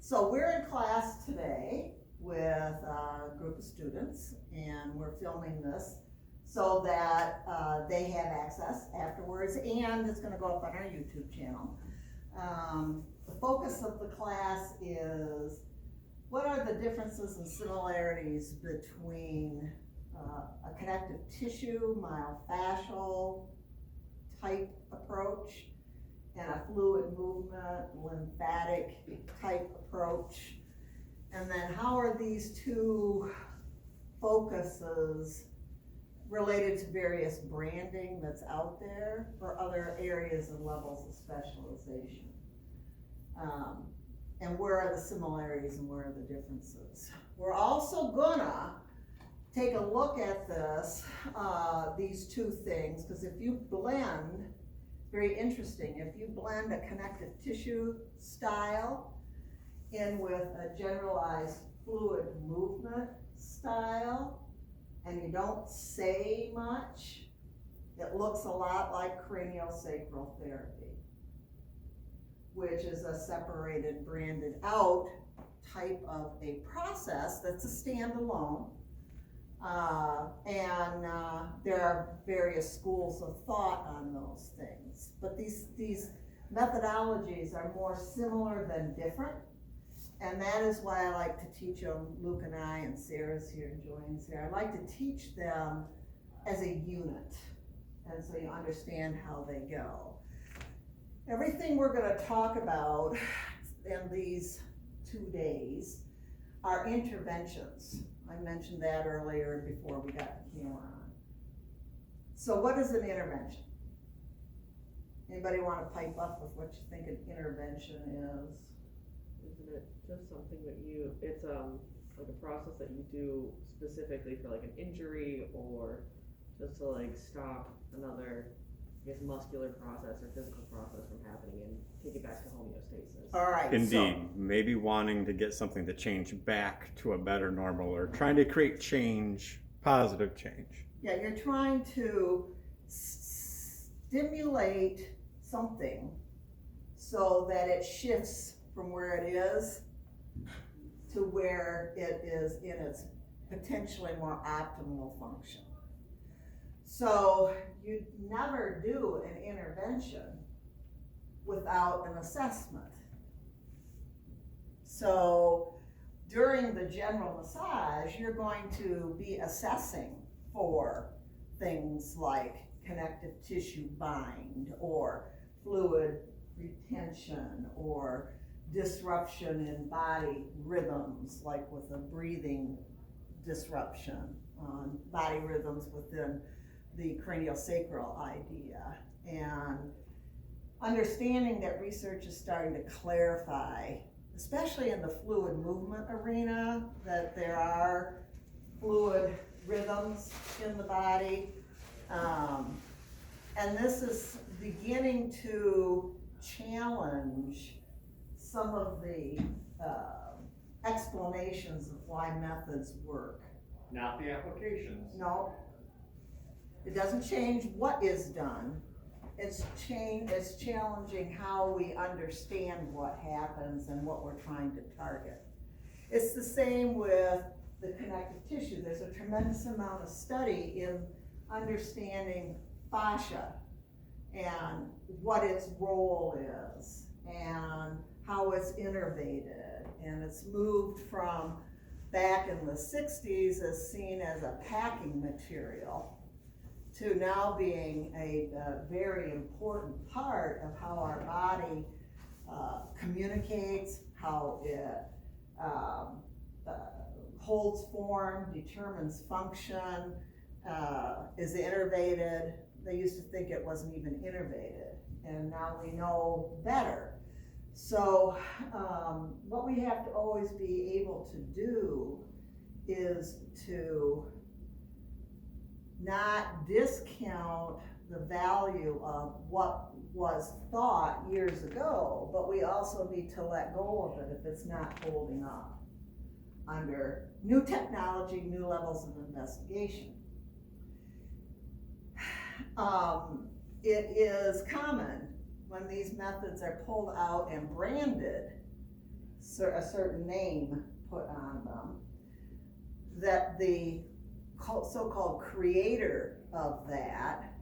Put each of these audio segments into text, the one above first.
So we're in class today with a group of students, and we're filming this so that they have access afterwards, and it's going to go up on our YouTube channel. The focus of the class is what are the differences and similarities between a connective tissue, myofascial type approach, and a fluid movement, lymphatic type approach. And then how are these two focuses related to various branding that's out there or other areas and levels of specialization? And where are the similarities and where are the differences? We're also gonna take a look at this, these two things, because if you blend, very interesting, if you blend a connective tissue style in with a generalized fluid movement style, and you don't say much, it looks a lot like craniosacral therapy, which is a separated, branded out type of a process that's a standalone. There are various schools of thought on those things, but these methodologies are more similar than different, and that is why I like to teach them. Luke and I, and Sarah's here, and Joanne's here, I like to teach them as a unit, and so you understand how they go. Everything we're going to talk about in these 2 days are interventions. I mentioned that earlier before we got the camera on. So what is an intervention? Anybody want to pipe up with what you think an intervention is? Isn't it just something that it's like a process that you do specifically for like an injury, or just to like stop another, I guess, muscular process or physical process from happening and take it back to homeostasis? All right. Indeed, maybe wanting to get something to change back to a better normal, or trying to create change, positive change. Yeah, you're trying to stimulate something so that it shifts from where it is to where it is in its potentially more optimal function. So you never do an intervention without an assessment. So during the general massage, you're going to be assessing for things like connective tissue bind, or fluid retention, or disruption in body rhythms, like with a breathing disruption, body rhythms within the craniosacral idea, and understanding that research is starting to clarify, especially in the fluid movement arena, that there are fluid rhythms in the body, and this is beginning to challenge some of the explanations of why methods work. Not the applications. No, it doesn't change what is done. It's challenging how we understand what happens and what we're trying to target. It's the same with the connective tissue. There's a tremendous amount of study in understanding fascia and what its role is and how it's innervated. And it's moved from back in the 60s as seen as a packing material to now being a very important part of how our body communicates, how it holds form, determines function, is innervated. They used to think it wasn't even innervated, and now we know better. So what we have to always be able to do is to not discount the value of what was thought years ago, but we also need to let go of it if it's not holding up under new technology, new levels of investigation. It is common when these methods are pulled out and branded a certain name put on them, that the so-called creator of that,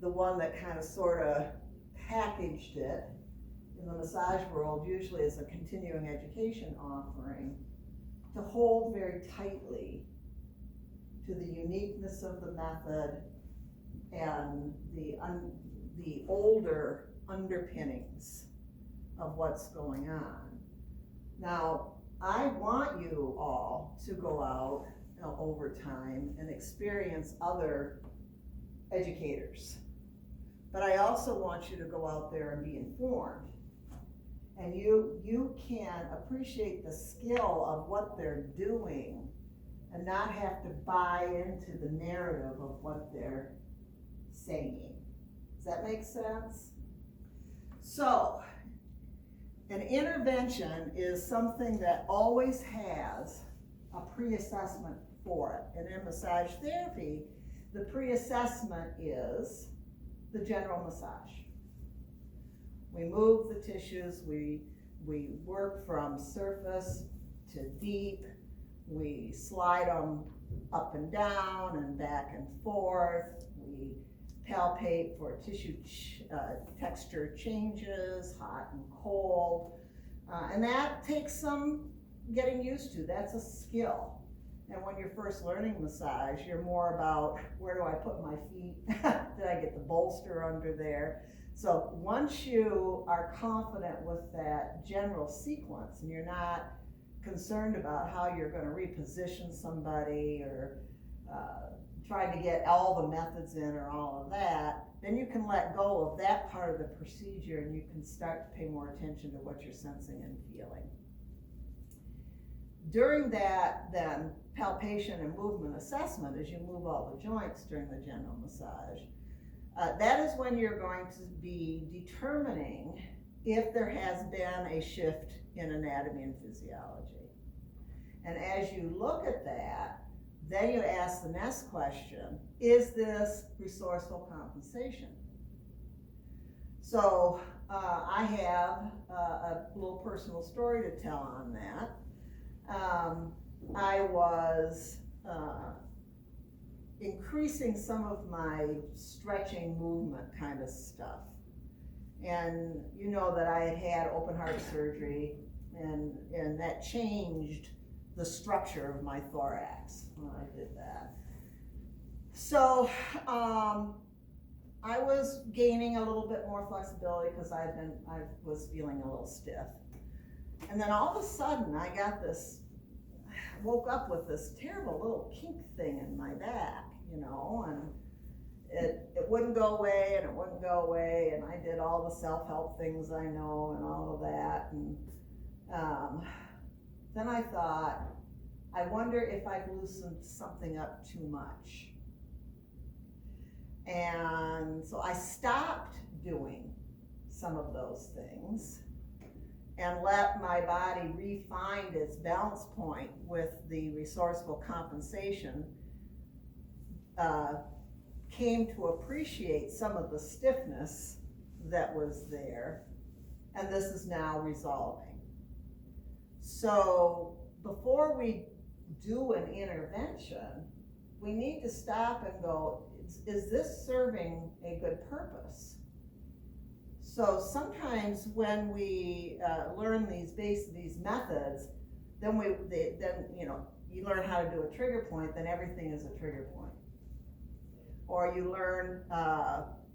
the one that kind of sort of packaged it in the massage world, usually as a continuing education offering, to hold very tightly to the uniqueness of the method and the older underpinnings of what's going on. Now, I want you all to go out over time and experience other educators. But I also want you to go out there and be informed. And you can appreciate the skill of what they're doing and not have to buy into the narrative of what they're saying. Does that make sense? So, an intervention is something that always has a pre-assessment for it. And in massage therapy, the pre-assessment is the general massage. We move the tissues, we work from surface to deep, we slide them up and down and back and forth, we palpate for tissue texture changes, hot and cold, and that takes some getting used to. That's a skill. And when you're first learning massage, you're more about, where do I put my feet? Did I get the bolster under there? So once you are confident with that general sequence and you're not concerned about how you're going to reposition somebody or trying to get all the methods in or all of that, then you can let go of that part of the procedure and you can start to pay more attention to what you're sensing and feeling. During that, then, palpation and movement assessment, as you move all the joints during the general massage, that is when you're going to be determining if there has been a shift in anatomy and physiology. And as you look at that, then you ask the next question, is this resourceful compensation? So I have a little personal story to tell on that. I was increasing some of my stretching movement kind of stuff. And you know that I had had open heart surgery and that changed the structure of my thorax when I did that. So I was gaining a little bit more flexibility because I was feeling a little stiff. And then all of a sudden I woke up with this terrible little kink thing in my back, and it wouldn't go away and it wouldn't go away, and I did all the self-help things I know and all of that, and then I thought, I wonder if I've loosened something up too much. And so I stopped doing some of those things and let my body refine its balance point with the resourceful compensation, came to appreciate some of the stiffness that was there, and this is now resolving. So before we do an intervention, we need to stop and go, is this serving a good purpose? So sometimes when we learn these methods, then you learn how to do a trigger point, then everything is a trigger point. Or you learn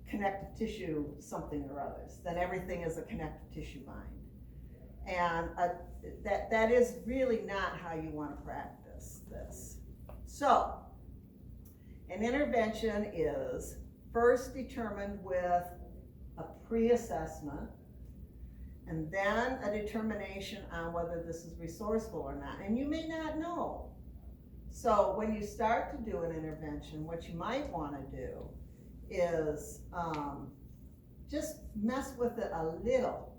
connective tissue something or others, then everything is a connective tissue bind. And that is really not how you want to practice this. So an intervention is first determined with a pre-assessment, and then a determination on whether this is resourceful or not. And you may not know. So when you start to do an intervention, what you might want to do is just mess with it a little.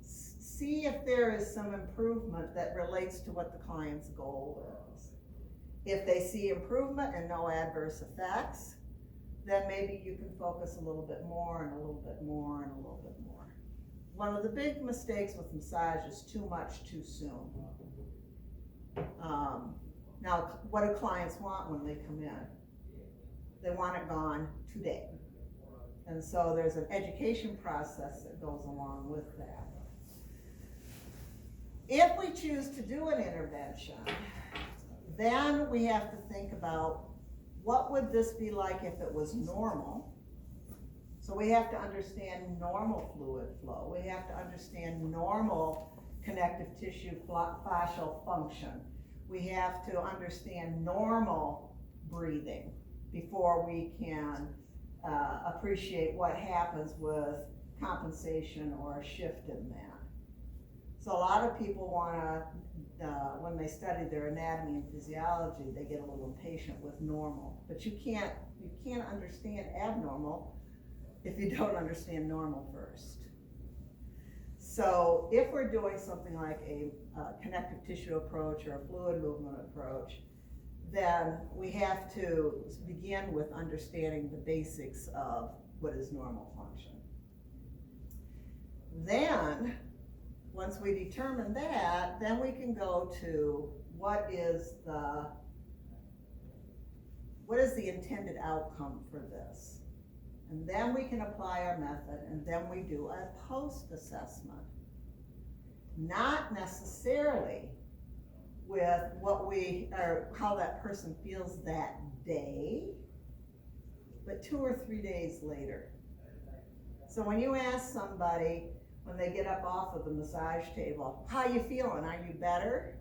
See if there is some improvement that relates to what the client's goal is. If they see improvement and no adverse effects, then maybe you can focus a little bit more and a little bit more and a little bit more. one of the big mistakes with massage is too much too soon. Now, what do clients want when they come in? They want it gone today. And so there's an education process that goes along with that. If we choose to do an intervention, then we have to think about what would this be like if it was normal. So we have to understand normal fluid flow. We have to understand normal connective tissue fascial function. We have to understand normal breathing before we can appreciate what happens with compensation or a shift in that. So a lot of people wanna, when they study their anatomy and physiology, they get a little impatient with normal. But you can't understand abnormal if you don't understand normal first. So if we're doing something like a connective tissue approach or a fluid movement approach, then we have to begin with understanding the basics of what is normal function. Then, once we determine that, then we can go to what is the intended outcome for this. And then we can apply our method, and then we do a post-assessment. Not necessarily with how that person feels that day, but 2 or 3 days later. So when you ask somebody, when they get up off of the massage table, how you feeling, are you better?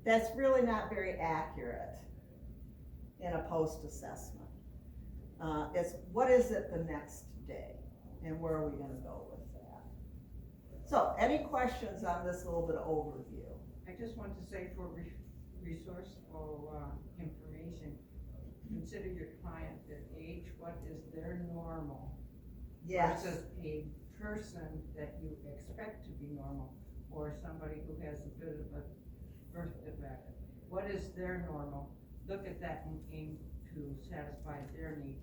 That's really not very accurate in a post-assessment. It's what is it the next day, and where are we gonna go with that? So, any questions on this little bit of overview? I just want to say for resourceful information, consider your client, their age, what is their normal? Yes. Versus a person that you expect to be normal, or somebody who has a bit of a birth defect. What is their normal? Look at that and aim to satisfy their need,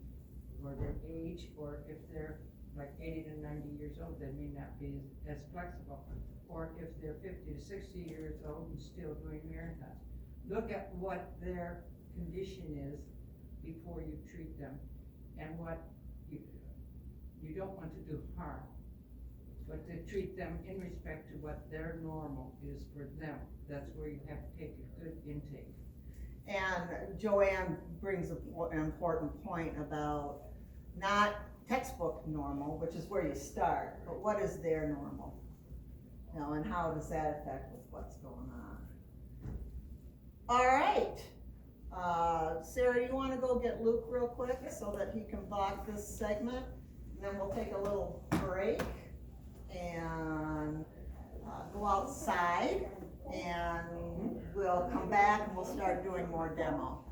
or their age, or if they're like 80 to 90 years old, they may not be as flexible. Or if they're 50 to 60 years old and still doing marathons. Look at what their condition is before you treat them, and what you don't want to do harm, but to treat them in respect to what their normal is for them. That's where you have to take a good intake. And Joanne brings an important point about not textbook normal, which is where you start, but what is their normal? You know, and how does that affect with what's going on? All right. Sarah, you want to go get Luke real quick so that he can block this segment? And then we'll take a little break and go outside, and we'll come back and we'll start doing more demo.